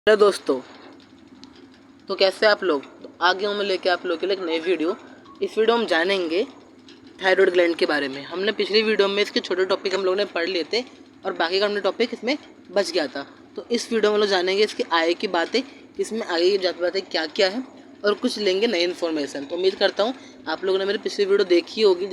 Hello दोस्तों, तो कैसे आप लोग। तो आगे हूँ मैं लेके आप लोगों के लिए एक नई वीडियो। इस वीडियो में हम जानेंगे थायराइड ग्लैंड के बारे में। हमने पिछली वीडियो में इसके छोटे टॉपिक हम लोगों ने पढ़ लिए थे और बाकी का हमने टॉपिक इसमें बच गया था। तो इस वीडियो में लोग जानेंगे इसके आगे की बातें, इसमें आगे की जाती बातें क्या क्या है और कुछ लेंगे नई इन्फॉर्मेशन। तो उम्मीद करता हूँ आप लोगों ने मेरी पिछली वीडियो देखी होगी।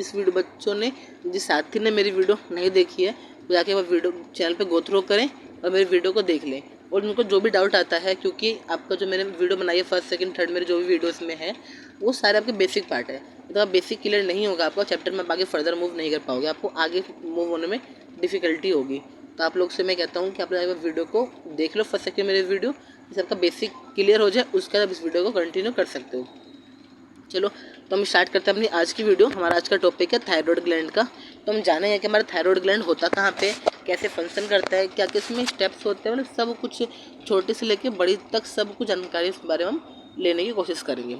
जिस साथी ने मेरी वीडियो नहीं देखी है वो जाके वो वीडियो चैनल पर गो थ्रू करें और मेरी वीडियो को देख लें। और उनको जो भी डाउट आता है, क्योंकि आपका जो मैंने वीडियो बनाई है फर्स्ट सेकंड थर्ड मेरे जो भी वीडियोस में है वो सारे आपके बेसिक पार्ट है। तो आप बेसिक क्लियर नहीं होगा आपका चैप्टर में, आप आगे फर्दर मूव नहीं कर पाओगे, आपको आगे मूव होने में डिफ़िकल्टी होगी। तो आप लोग से मैं कहता हूँ कि आप वीडियो को देख लो फर्स्ट सेकंड मेरे वीडियो, जिससे आपका बेसिक क्लियर हो जाए, उसके बाद इस वीडियो को कंटिन्यू कर सकते हो। चलो तो हम स्टार्ट करते हैं अपनी आज की वीडियो। हमारा आज का टॉपिक है थायराइड ग्लैंड का। तो हम जाने हैं कि हमारा थायराइड ग्लैंड होता कहाँ पे, कैसे फंक्शन करता है, क्या किस में स्टेप्स होते हैं, मतलब सब कुछ छोटे से लेके बड़ी तक सब कुछ जानकारी इस बारे में हम लेने की कोशिश करेंगे।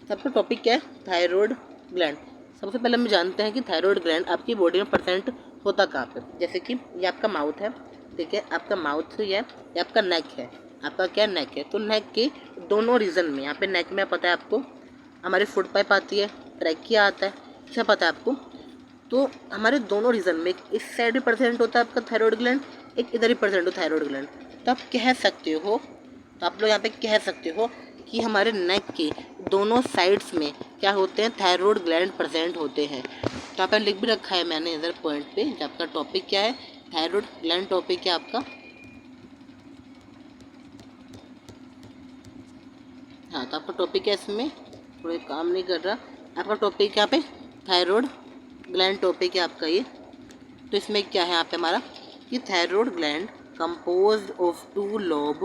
सबका टॉपिक क्या है, थायराइड ग्लैंड। सबसे पहले हम जानते हैं कि थायराइड ग्लैंड आपकी बॉडी में प्रेजेंट होता कहाँ पे। जैसे कि ये आपका माउथ है, ठीक है, आपका माउथ ये आपका नेक है, आपका क्या नेक है। तो नेक के दोनों रीजन में, यहाँ पे नेक में पता है आपको हमारी फुट पाइप आती है, ट्रैकिया आता है, क्या पता है आपको। तो हमारे दोनों रीजन में इस साइड भी प्रेजेंट होता है आपका थायराइड ग्लैंड, एक इधर ही प्रेजेंट हो थायराइड ग्लैंड। तो आप कह सकते हो, तो आप लोग यहाँ पे कह सकते हो कि हमारे नेक के दोनों साइड्स में क्या होते हैं, थायराइड ग्लैंड प्रेजेंट होते हैं। तो यहाँ पे लिख भी रखा है मैंने इधर पॉइंट पे, जो आपका टॉपिक क्या है, थायराइड ग्लैंड टॉपिक है आपका। हाँ, तो आपका टॉपिक है इसमें, थोड़ा काम नहीं कर रहा, आपका टॉपिक यहाँ पे थायराइड ग्लैंड टॉपिक है आपका ये। तो इसमें क्या है यहाँ पे हमारा कि thyroid gland composed of two lobe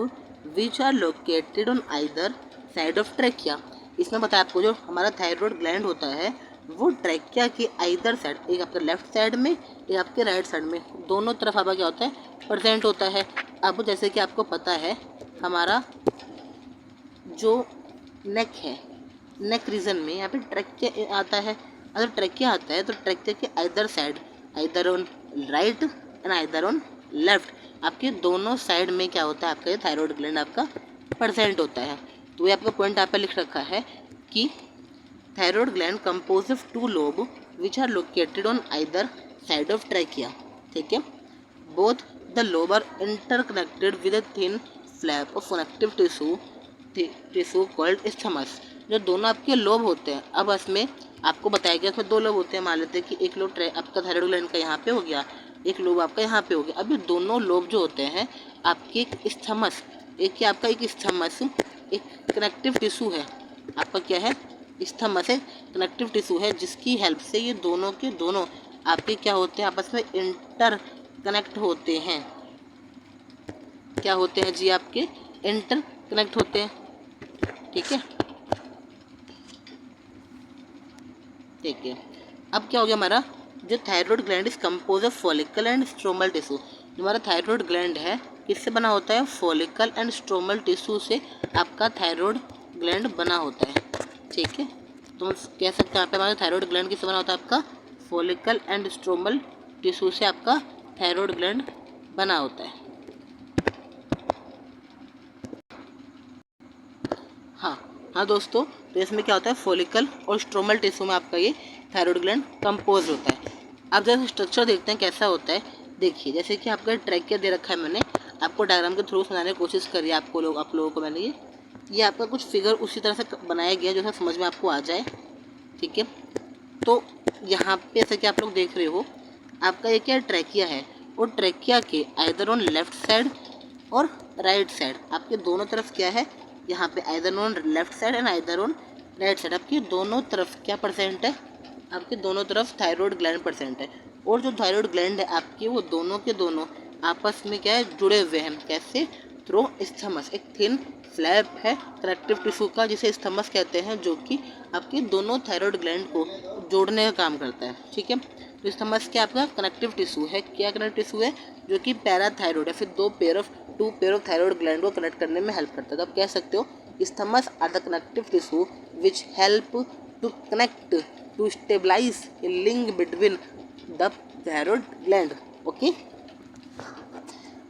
which are located on either side of trachea. इसमें बताया आपको जो हमारा थायराइड ग्लैंड होता है वो ट्रैकिया के आइदर साइड, एक आपके लेफ्ट साइड में एक आपके राइट साइड में, दोनों तरफ आपका क्या होता है, प्रेजेंट होता है। अब जैसे कि आपको पता है हमारा जो नेक है, नेक रीजन में यहाँ पे ट्रैकिया आता है। अगर ट्रैकिया आता है तो ट्रैकिया के either side, either on right and either on left, आपके दोनों साइड में क्या होता है, आपका ये थायराइड ग्लैंड आपका प्रेजेंट होता है। तो ये आपका पॉइंट यहाँ पे लिख रखा है कि thyroid gland compose of two lobe which are located on either side of trachea, ठीक है। Both the lobe are interconnected with a thin flap of connective tissue called isthmus. जो दोनों आपके लोब होते हैं, अब इसमें आपको बताया गया इसमें दो लोब होते हैं। मान लेते हैं कि एक लोब आपका थायराइड ग्लैंड का यहाँ पे हो गया, एक लोब आपका यहाँ पे हो गया। अब ये दोनों लोब जो होते हैं आपके एक स्थमस, एक क्या आपका एक स्थमस, एक कनेक्टिव टिश्यू है आपका, क्या है, स्थमस है, कनेक्टिव टिश्यू है, जिसकी हेल्प से ये दोनों के दोनों आपके क्या होते हैं, आपस में इंटर कनेक्ट होते हैं। क्या होते हैं जी, आपके इंटर कनेक्ट होते हैं, ठीक है, ठीक है। अब क्या हो गया हमारा, जो thyroid gland is compose of follicle and stromal tissue. जो हमारा थायराइड ग्लैंड है किससे बना होता है, फॉलिकल एंड स्ट्रोमल टिश्यू से आपका थायराइड ग्लैंड बना होता है, ठीक है। तो हम कह सकते हैं यहाँ पे हमारा थायराइड ग्लैंड किससे बना होता है, आपका फॉलिकल एंड स्ट्रोमल टिश्यू से आपका थायराइड ग्लैंड बना होता है। हाँ हाँ दोस्तों, तो इसमें क्या होता है, फॉलिकल और स्ट्रोमल टिश्यू में आपका ये थायराइड ग्लैंड कंपोज होता है। अब जैसे स्ट्रक्चर देखते हैं कैसा होता है। देखिए जैसे कि आपका ट्रैकिया दे रखा है, मैंने आपको डायग्राम के थ्रू समझाने की कोशिश करी है आप लोगों को मैंने ये आपका कुछ फिगर उसी तरह से बनाया गया जो समझ में आपको आ जाए, ठीक है। तो यहाँ पे जैसे कि आप लोग देख रहे हो आपका ये क्या ट्रैकिया है, और ट्रैकिया के आइदर ऑन लेफ्ट साइड और राइट साइड आपके दोनों तरफ क्या है, यहाँ पे either on left side and either on right side आपकी दोनों तरफ क्या परसेंट है, आपके दोनों तरफ थायराइड ग्लैंड परसेंट है। और जो थायराइड ग्लैंड है आपके वो दोनों के दोनों आपस में क्या है, जुड़े हुए हैं, कैसे, थ्रू स्थमस, एक थिन फ्लैप है कनेक्टिव टिश्यू का जिसे स्थमस कहते हैं, जो कि आपके दोनों थायराइड ग्लैंड को जोड़ने का काम करता है, ठीक है। तो स्थमस क्या आपका कनेक्टिव टिश्यू है, क्या कनेक्टिव टिश्यू है, जो कि पैराथायरॉइड है, फिर two pair of thyroid gland को कनेक्ट करने में हेल्प करता है। तो आप कह सकते हो isthmus are the connective tissue which help to connect to stabilise a link between the thyroid gland, okay.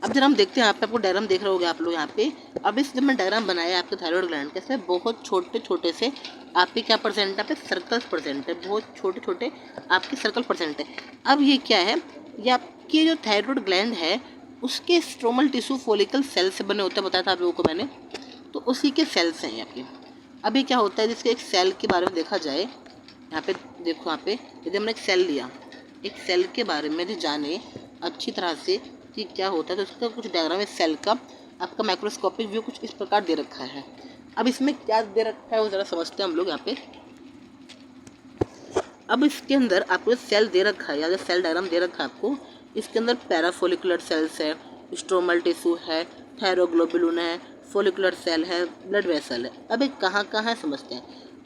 अब जब हम देखते हैं यहाँ पे आपको डायग्राम देख रहे होगे आप लोग यहाँ पे। अब इस जब मैं डायग्राम बनाया आपके थायराइड ग्लैंड के, इसमें बहुत छोटे छोटे से आपके क्या परसेंट है, पे सर्कल्स परसेंट है, बहुत छोटे छोटे आपके सर्कल परसेंट है। अब ये क्या है, ये आपके जो थायराइड ग्लैंड है उसके स्ट्रोमल टिश्यू फॉलिकल सेल से बने होते हैं, बताया था आप लोगों को मैंने, तो उसी के सेल्स हैं आपके। अब ये क्या होता है, जिसके एक सेल के बारे में देखा जाए, यहाँ पे देखो, यहाँ पे यदि हमने एक सेल लिया, एक सेल के बारे में यदि जाने अच्छी तरह से कि क्या होता है, तो उसका कुछ डायग्राम है सेल का, आपका माइक्रोस्कोपिक व्यू कुछ इस प्रकार दे रखा है। अब इसमें क्या दे रखा है वो ज़रा समझते हैं हम लोग यहाँ पे। अब इसके अंदर आपको सेल दे रखा है, या सेल डायग्राम दे रखा है आपको। इसके अंदर पैराफोलिकुलर सेल्स है, स्ट्रोमल टिश्यू है, थायरोग्लोबुलिन है, फोलिकुलर सेल है, ब्लड वेसल है। अब ये कहाँ कहाँ है समझते हैं।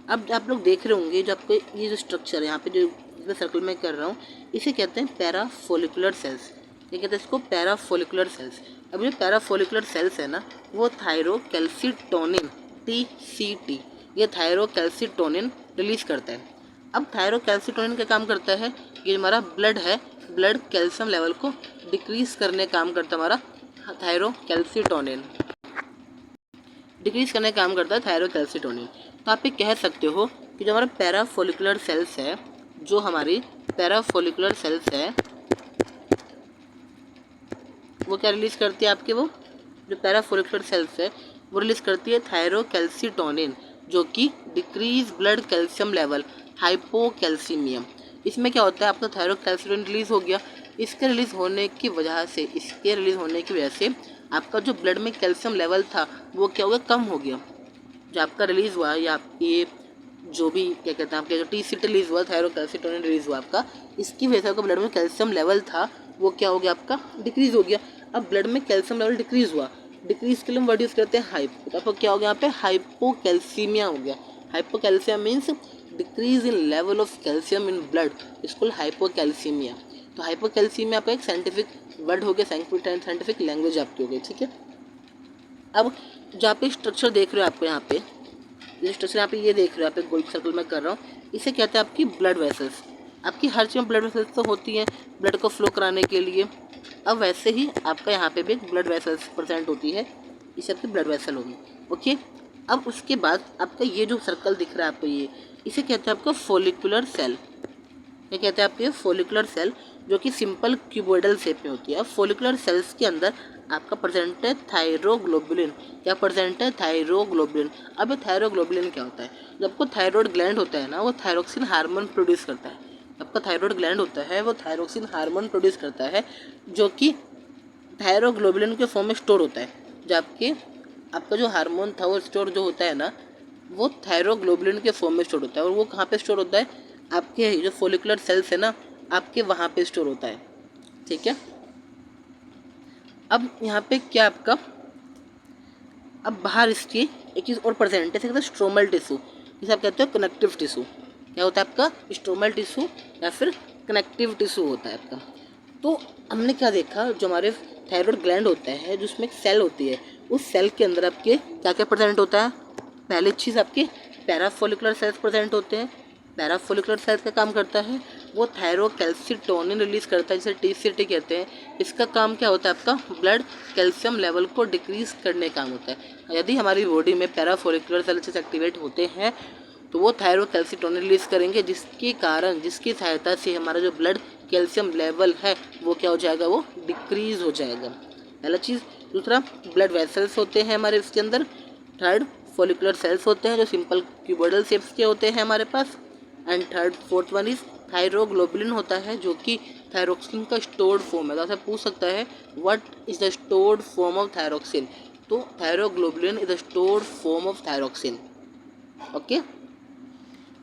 अब आप लोग देख रहे होंगे जो आपको ये जो स्ट्रक्चर है यहाँ पे जो सर्कल में कर रहा हूँ, इसे कहते हैं पैराफोलिकुलर सेल्स। ये कहते हैं इसको पैराफोलिकुलर सेल्स। अब ये पैराफोलिकुलर सेल्स है ना, वो थायरोकैल्सिटोनिन TCT, ये थायरोकैल्सिटोनिन रिलीज करता है। अब थायरोकैल्सिटोनिन का काम करता है, ये हमारा ब्लड है, ब्लड कैल्शियम लेवल को डिक्रीज करने काम करता है हमारा थायरोकैल्सिटोनिन, डिक्रीज करने का काम करता है थायरोकैल्सिटोनिन। तो आप ये कह सकते हो कि जो हमारा पैराफोलिकुलर सेल्स है, जो हमारी पैराफोलिकुलर सेल्स है वो क्या रिलीज करती है आपके, वो जो पैराफोलिकुलर सेल्स है वो रिलीज करती है थायरोकैल्सिटोनिन, जो कि डिक्रीज ब्लड कैल्शियम लेवल, हाइपोकैल्सीमियम। इसमें क्या होता है, आपका थायरोकैल्सिटोनिन रिलीज हो गया, इसके रिलीज होने की वजह से आपका जो ब्लड में कैल्शियम लेवल था वो क्या हो गया, कम हो गया। जो आपका रिलीज हुआ, या आपकी जो भी क्या कहते हैं आपके जो TCT रिलीज हुआ, थायरोकैल्सिटोनिन रिलीज हुआ आपका, इसकी वजह से आपका ब्लड में कैल्शियम लेवल था वो क्या हो गया, आपका डिक्रीज हो गया। अब ब्लड में कैल्शियम लेवल डिक्रीज हुआ, डिक्रीज के लिए हम वर्ड यूज करते हैं हाइपो, तो आपको क्या हो गया यहाँ पे, हाइपोकैल्सीमिया हो गया। Hypocalcaemia means decrease in level of calcium in blood, इसको हाइपोकैल्सीमिया। तो हाइपोकैल्सीमिया आपका एक साइंटिफिक वर्ड हो गया, साइंटिफिक लैंग्वेज आपकी हो गई, ठीक है। अब जो आप स्ट्रक्चर देख रहे हो, आपको यहाँ पे ये स्ट्रक्चर यहाँ पे ये देख रहे हो, आप एक गोल सर्कल में कर रहा हूँ, इसे कहते हैं आपकी ब्लड वेसल्स। आपकी हर चीज़ में ब्लड वेसल्स तो होती हैं ब्लड को फ्लो कराने के लिए। अब वैसे ही आपका यहाँ पे भी ब्लड वेसल्स प्रेजेंट होती है, इसे आपकी ब्लड वेसल होगी, ओके। अब उसके बाद आपका ये जो सर्कल दिख रहा है आपको, ये इसे कहते हैं आपका फॉलिकुलर सेल। ये कहते हैं आपके फॉलिकुलर सेल, जो कि सिंपल क्यूबोइडल शेप में होती है। अब फॉलिकुलर सेल्स के अंदर आपका प्रेजेंट है थायरोग्लोबुलिन। क्या प्रेजेंट है, थायरोग्लोबुलिन। अब ये थायरोग्लोबुलिन क्या होता है, जब आपको थायराइड ग्लैंड होता है ना, वो थायरोक्सिन हार्मोन प्रोड्यूस करता है। आपका थायराइड ग्लैंड होता है वो थायरोक्सिन हार्मोन प्रोड्यूस करता है, जो कि थायरोग्लोबुलिन के फॉर्म में स्टोर होता है। जबकि आपका जो हार्मोन था वो स्टोर जो होता है ना, वो थायरोग्लोबुलिन के फॉर्म में स्टोर होता है। और वो कहाँ पे स्टोर होता है, आपके जो फॉलिकुलर सेल्स है ना, आपके वहाँ पे स्टोर होता है, ठीक है। अब यहाँ पे क्या आपका, अब बाहर इसकी एक चीज़ और प्रेजेंट है, जैसे स्ट्रोमल टिश्यू, जिसे आप कहते हो कनेक्टिव टिश्यू। क्या होता है आपका, स्ट्रोमल टिश्यू या फिर कनेक्टिव टिश्यू होता है आपका। तो हमने क्या देखा, जो हमारे थायराइड ग्लैंड होता है, जिसमें एक सेल होती है, उस सेल के अंदर आपके क्या क्या प्रेजेंट होता है। पहली चीज़ आपके पैराफोलिकुलर सेल्स प्रेजेंट होते हैं। पैराफोलिकुलर सेल्स का काम करता है वो थायरोकैल्सिटोनिन रिलीज करता है, जिसे TCT कहते हैं। इसका काम क्या होता है, आपका ब्लड कैल्शियम लेवल को डिक्रीज करने का काम होता है। यदि हमारी बॉडी में पैराफोलिकुलर सेल्स एक्टिवेट होते हैं तो वो थायरोकैल्सिटोनिन रिलीज करेंगे, जिसकी सहायता से हमारा जो ब्लड कैल्शियम लेवल है वो क्या हो जाएगा, वो डिक्रीज हो जाएगा। पहला चीज़। दूसरा, ब्लड वेसल्स होते हैं हमारे इसके अंदर। थर्ड, फॉलिकुलर सेल्स होते हैं जो सिंपल क्यूबोइडल शेप्स के होते हैं हमारे पास। And third, fourth one is thyroglobulin होता है, जो कि थायरोक्सिन का स्टोर्ड फॉर्म है। तो आपसे पूछ सकता है what is the stored form of thyroxine, तो thyroglobulin is the stored form of thyroxine, okay.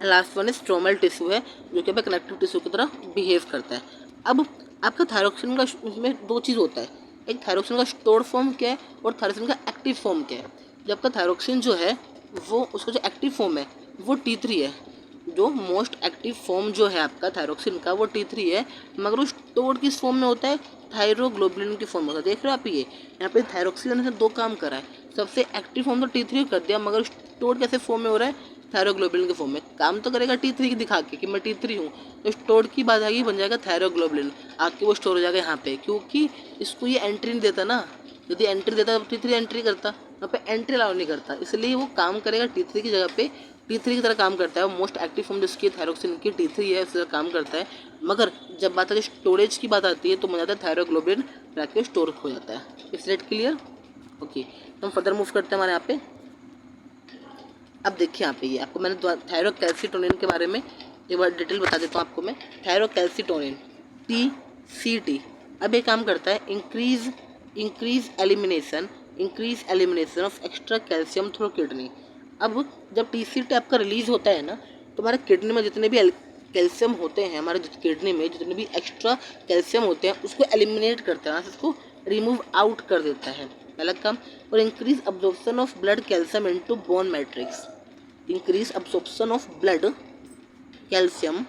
Last one stromal tissue है, जो कि कनेक्टिव टिश्यू की तरह बिहेव करता है। अब आपका थायरोक्सिन का इसमें दो चीज़ होता है, एक थायरोक्सिन का स्टोर्ड फॉर्म क्या है और थायरोक्सिन का एक्टिव फॉर्म क्या है। जब आपका थायरोक्सिन जो है वो, उसका जो एक्टिव फॉर्म है वो T3 है। जो मोस्ट एक्टिव फॉर्म जो है आपका थायरोक्सिन का वो T3 है, मगर वो स्टोर्ड किस फॉर्म में होता है, थायरोग्लोबुलिन की फॉर्म में होता है। देख रहे हो आप, ये यहाँ पे थायरोक्सिन ने दो काम करा है। सबसे एक्टिव फॉर्म तो T3 कर दिया, मगर स्टोर्ड कैसे फॉर्म में हो रहा है, थायरोग्लोबुलिन के फॉर्म में। काम तो करेगा T3 की दिखा के कि मैं T3 हूँ, तो स्टोर की बात आएगी, बन जाएगा थायरोग्लोबुलिन, आके वो स्टोर हो जाएगा यहाँ पे, क्योंकि इसको ये एंट्री नहीं देता ना। यदि एंट्री देता तो T3 एंट्री करता, यहाँ पे एंट्री अलाउ नहीं करता, इसलिए वो काम करेगा T3 की जगह पे, T3 की तरह काम करता है। वो मोस्ट एक्टिव फॉर्म जिसकी थायरोक्सिन की T3 है, उस तरह काम करता है। मगर जब बात आती है स्टोरेज की बात आती है तो बन जाता है थायरोग्लोबुलिन, जाके स्टोर हो जाता है। इस रेट क्लियर? ओके, तो हम फर्दर मूव करते हैं हमारे यहाँ पे। अब देखिए यहाँ पे ये आपको मैंने थायरोकैल्सिटोनिन के बारे में एक बार डिटेल बता देता हूँ आपको मैं। थायरोकैल्सिटोनिन TCT अब ये काम करता है increase elimination of extra calcium through kidney. अब जब TCT आपका रिलीज होता है ना, तो हमारे किडनी में जितने भी कैल्शियम होते हैं, हमारे किडनी में जितने भी एक्स्ट्रा कैल्शियम होते हैं, उसको एलिमिनेट करता है, उसको रिमूव आउट कर देता है, पहला काम। और increase absorption of blood calcium into bone matrix, increase absorption of blood calcium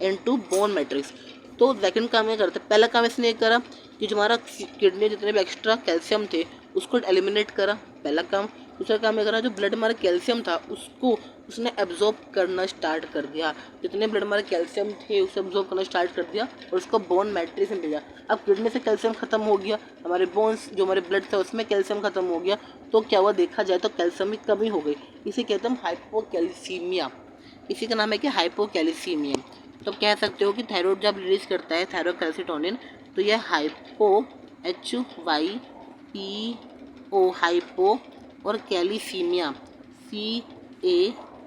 into bone matrix. तो सेकंड काम ये करता है, पहला काम इसने ये करा कि जो हमारा किडनी जितने भी एक्स्ट्रा कैल्शियम थे उसको एलिमिनेट करा, पहला काम। दूसरा काम ये करा, जो ब्लड हमारा कैल्शियम था उसको उसने एब्जॉर्ब करना स्टार्ट कर दिया, जितने ब्लड हमारे कैल्शियम थे उसे एब्जॉर्ब करना स्टार्ट कर दिया और उसको बोन मैट्रिक्स में भेजा। अब किडनी से कैल्शियम खत्म हो गया, हमारे बोन्स जो हमारे ब्लड था उसमें कैल्शियम खत्म हो गया, तो क्या हुआ देखा जाए तो कैल्शियम की कमी हो गई। इसे कहते हैं हाइपोकैल्सीमिया, इसी का नाम है कि हाइपोकैल्सीमिया। तो कह सकते हो कि थायराइड जब रिलीज करता है थायरोकैल्सिटोनिन, तो यह हाइपो और कैल्सीमिया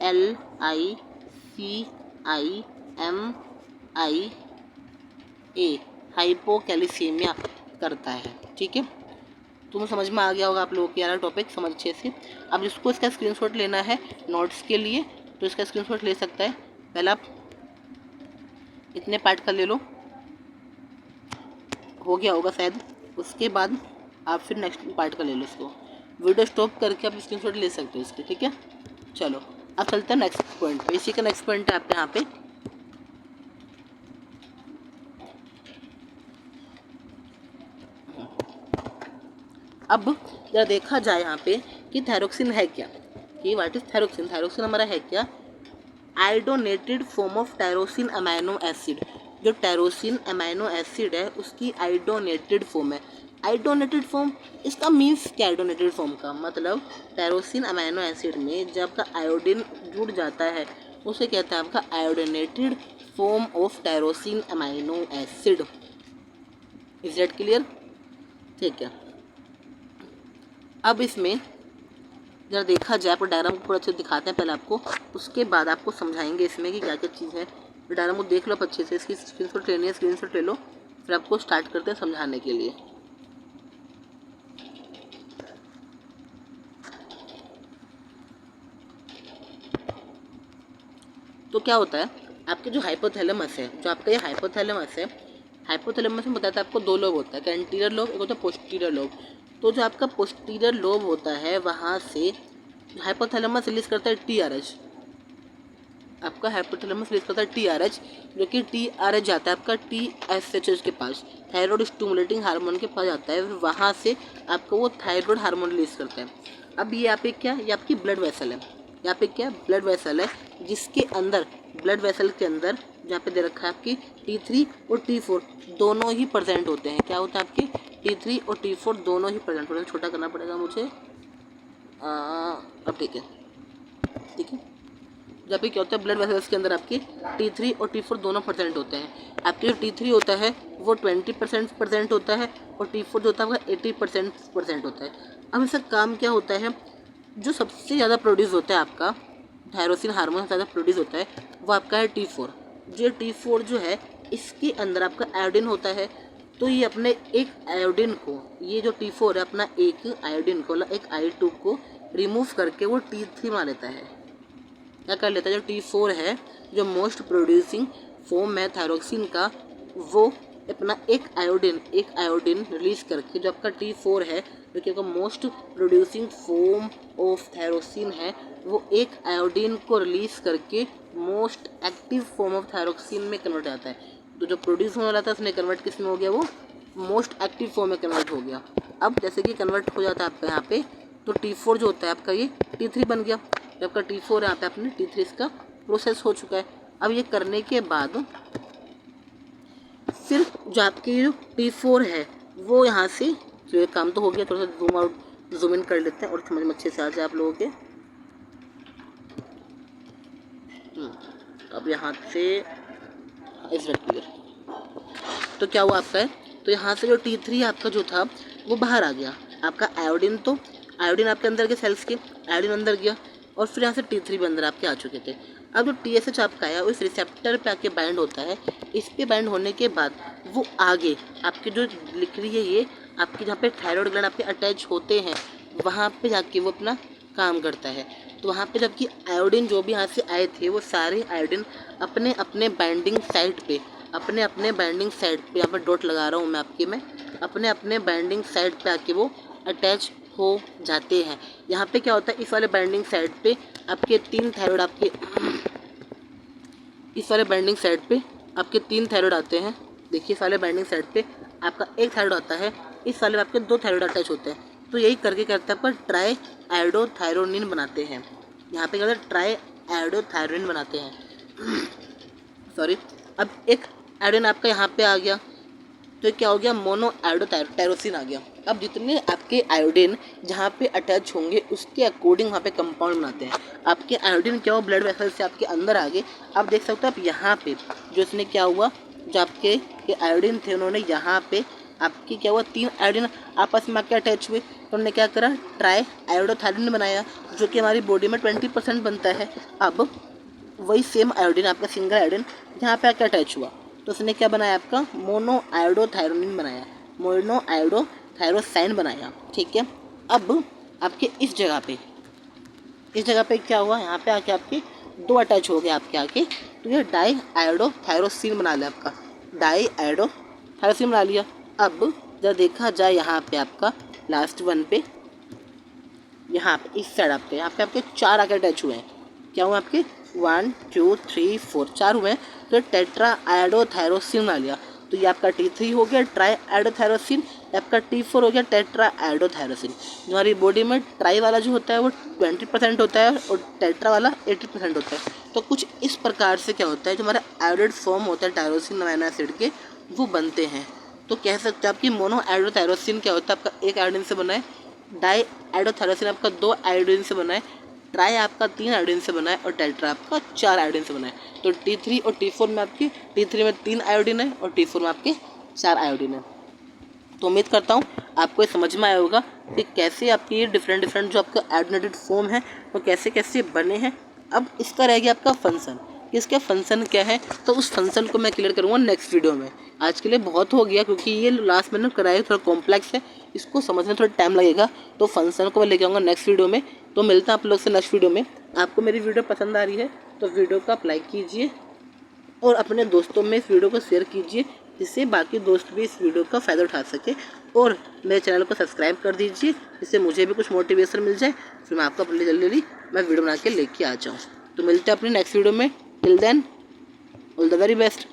CALICIMIA हाइपोकैल्सीमिया करता है। ठीक है, तुम्हें समझ में आ गया होगा आप लोगों को यार टॉपिक समझ अच्छे से। अब जिसको इसका स्क्रीनशॉट लेना है नोट्स के लिए तो इसका स्क्रीनशॉट ले सकता है। पहले आप इतने पार्ट का ले लो, हो गया होगा शायद, उसके बाद आप फिर नेक्स्ट पार्ट का ले लो। इसको वीडियो स्टॉप करके आप स्क्रीनशॉट ले सकते हो इसके। ठीक है, चलो अब चलते हैं नेक्स्ट पॉइंट पे। इसी का नेक्स्ट पॉइंट है आपके यहाँ पे अब जरा देखा जाए यहाँ पे कि थायरोक्सिन है क्या, कि व्हाट इज थायरोक्सिन। थायरोक्सिन हमारा है क्या? Iodinated form of tyrosine amino acid. जो टायरोसिन अमाइनो एसिड है उसकी आयोडोनेटेड फॉर्म है। आयोडोनेटेड फॉर्म, इसका मीन्स क्या? आयोडोनेटेड फॉर्म का मतलब टायरोसिन अमाइनो एसिड में जब आपका आयोडीन जुड़ जाता है उसे कहते हैं आपका iodinated form of tyrosine amino acid. Is that clear? ठीक है, अब इसमें जरा देखा जाए, आपको डायग्राम को पूरा अच्छे से दिखाते हैं पहले आपको, उसके बाद आपको समझाएंगे इसमें कि क्या क्या चीज़ है। तो डायग्राम को देख लो आप अच्छे से, इसकी स्क्रीनशॉट लेनी है, स्क्रीनशॉट ले लो, फिर आपको स्टार्ट करते हैं समझाने के लिए। तो क्या होता है, आपके जो हाइपोथैलेमस है, जो आपका ये हाइपोथैलेमस है, हाइपोथैलेमस में बताया था आपको दो लोब होता है, एक एंटीरियर लोब, एक होता है पोस्टीरियर लोब। तो जो आपका पोस्टीरियर लोब होता है वहाँ से हाइपोथैलेमस रिलीज करता है TRH। आपका हाइपोथैलेमस रिलीज करता है TRH, जो कि TRH जाता है आपका TSH के पास, थायराइड स्टिमुलेटिंग हार्मोन के पास जाता है, वहाँ से आपको वो थायराइड हार्मोन रिलीज करता है। अब ये यहाँ पे क्या, ये आपकी ब्लड वेसल है, यहाँ पे क्या ब्लड वेसल है, जिसके अंदर ब्लड वेसल के अंदर जहाँ पे दे रखा है आपकी T3 और T4 दोनों ही प्रेजेंट होते हैं। क्या होता है आपके T3 और T4 दोनों ही प्रेजेंट होते हैं। छोटा करना पड़ेगा मुझे, अब ठीक है, ठीक है। जब भी क्या होता है ब्लड वेसल्स के अंदर आपके T3 और T4 दोनों प्रेजेंट होते हैं। आपके जो T3 होता है वो 20% प्रेजेंट होता है और T4 जो होता है वो 80% प्रेजेंट होता है। अब इसका काम क्या होता है, जो सबसे ज़्यादा प्रोड्यूस होता है आपका थायरोसिन हार्मोन सबसे ज़्यादा प्रोड्यूस होता है वो आपका है T4। जो T4 जो है इसके अंदर आपका आयोडीन होता है, तो ये अपने एक आयोडीन को, ये जो T4 है अपना एक आयोडीन को, एक I2 को रिमूव करके वो T3 बना लेता है। क्या कर लेता है, जो T4 है जो मोस्ट प्रोड्यूसिंग फॉर्म है थायरोक्सिन का, वो अपना एक आयोडीन रिलीज करके, जो आपका T4 है जो कि आपका most producing form of thyroxine है, वो एक आयोडीन को रिलीज करके most active form of thyroxine में कन्वर्ट आता है। तो जो प्रोड्यूस होने वाला था उसने कन्वर्ट किस में हो गया, वो मोस्ट एक्टिव फॉर्म में कन्वर्ट हो गया। अब जैसे कि कन्वर्ट हो जाता है आपका यहाँ पे, तो T4 जो होता है आपका ये T3 बन गया। जो आपका T4 यहाँ पे अपने T3 इसका प्रोसेस हो चुका है। अब ये करने के बाद फिर जो आपकी जो T4 है वो यहाँ से, जो ये काम तो हो गया, थोड़ा सा जूम आउट जूम इन कर लेते हैं और समझ में अच्छे से आ जाए आप लोगों के। अब यहाँ से इस क्लियर, तो क्या हुआ आपका है, तो यहाँ से जो T3 आपका जो था वो बाहर आ गया। आपका आयोडीन, तो आयोडीन आपके अंदर के सेल्स के आयोडीन अंदर गया और फिर यहाँ से T3 भी अंदर आपके आ चुके थे। अब जो TSH आपका आया वो इस रिसेप्टर पे आके बाइंड होता है। इस पे बाइंड होने के बाद वो आगे आपके जो लिख रही है ये आपके जहाँ पे थायराइड ग्लैंड आपके अटैच होते हैं वहाँ पे जाके वो अपना काम करता है। तो वहाँ पे जबकि आयोडीन जो भी यहाँ से आए थे वो सारे आयोडीन अपने अपने बाइंडिंग साइट पे, अपने अपने बाइंडिंग साइट पे, यहाँ पर डॉट लगा रहा हूँ मैं आपके में, अपने अपने बाइंडिंग साइट पे आके वो अटैच हो जाते हैं। यहाँ पे क्या होता है, इस वाले बाइंडिंग साइट पे आपके 3 थायराइड आपके इस वाले बाइंडिंग साइट पे आपके 3 थायराइड आते हैं। देखिए इस वाले बाइंडिंग साइट पे आपका 1 थायराइड आता है, इस वाले में आपके 2 थायराइड अटैच होते हैं। तो यही करके करते हैं आपका ट्राई आयोडोथायरोनिन बनाते हैं। यहाँ पे क्या होता है, ट्राई आयोडोथायरोनिन बनाते हैं सॉरी। अब एक आयोडीन आपका यहाँ पे आ गया तो क्या हो गया, मोनो आयोडोटायरोसिन आ गया। अब जितने आपके आयोडीन जहाँ पे अटैच होंगे उसके अकॉर्डिंग वहाँ पे कंपाउंड बनाते हैं। आपके आयोडीन क्या हुआ, ब्लड वेसल से आपके अंदर आ गए। आप देख सकते हो आप यहाँ पे जो इसने क्या हुआ, जो आपके ये आयोडीन थे उन्होंने यहाँ पे आपकी क्या हुआ, 3 आयोडीन आपस में आके अटैच हुए तो उन्होंने क्या करा, ट्राई आयोडोथायरोनिन बनाया जो कि हमारी बॉडी में 20% बनता है। अब वही सेम आयोडीन आपका सिंगल आयोडीन यहाँ पे आके अटैच हुआ तो उसने क्या बनाया, आपका मोनो आयोडोथायरोनिन बनाया, मोनो आयोडोथायरोसाइन बनाया। ठीक है, अब आपके इस जगह पे क्या हुआ, यहाँ पे आके आपके 2 अटैच हो गए आपके आके, तो ये डाई आयोडोथायरोसिन बना लिया, आपका डाई आयोडोथायरोसिन बना लिया। अब जब देखा जाए यहाँ पे आपका लास्ट वन पे, यहाँ पे इस साइड आपके यहाँ पे आपके 4 आके अटैच हुए हैं। क्या हुआ आपके 1 2 3 4 4 हुए हैं, तो टेट्रा आयोडोथायरोसिन बना लिया। तो ये आपका T3 हो गया ट्राई आयोडोथायरोसिन, आपका T4 हो गया टेट्रा आयोडोथायरोसिन। हमारी बॉडी में ट्राई वाला जो होता है वो 20% होता है और टेट्रा वाला 80% होता है। तो कुछ इस प्रकार से क्या होता है, जो हमारा आयोडेट फॉर्म होता है टायरोसिन अमीनो एसिड के वो बनते हैं। तो कह सकते हैं आपकी मोनो आयोडोथायरोसिन क्या होता है, आपका 1 आयोडीन से बना है, डाई आयोडोथायरोसिन आपका 2 आयोडीन से बना है, ट्राई आपका 3 आयोडीन से बना है और टेट्रा आपका 4 आयोडीन से बना है। तो T3 और T4 में आपकी T3 में 3 आयोडीन है और T4 में आपके 4 आयोडीन है। तो उम्मीद करता हूँ आपको ये समझ में आया होगा कि कैसे आपकी ये डिफरेंट जो आपका आयोडीनेटेड फॉर्म है वो कैसे कैसे बने हैं। अब इसका रह गया आपका फंक्शन, इसका फंक्शन क्या है, तो उस फंक्शन को मैं क्लियर करूँगा नेक्स्ट वीडियो में। आज के लिए बहुत हो गया क्योंकि ये लास्ट मैंने कराया थोड़ा कॉम्प्लेक्स है, इसको समझने थोड़ा टाइम लगेगा, तो फंक्शन को मैं लेके आऊँगा नेक्स्ट वीडियो में। तो मिलता है आप लोग से नेक्स्ट वीडियो में। आपको मेरी वीडियो पसंद आ रही है तो वीडियो को आप लाइक कीजिए और अपने दोस्तों में इस वीडियो को शेयर कीजिए जिससे बाकी दोस्त भी इस वीडियो का फ़ायदा उठा सके, और मेरे चैनल को सब्सक्राइब कर दीजिए जिससे मुझे भी कुछ मोटिवेशन मिल जाए, फिर मैं आपको अपनी जल्दी मैं वीडियो बना के लेके आ जाऊँ। तो मिलते हैं अपनी नेक्स्ट वीडियो में। Till then all the very best.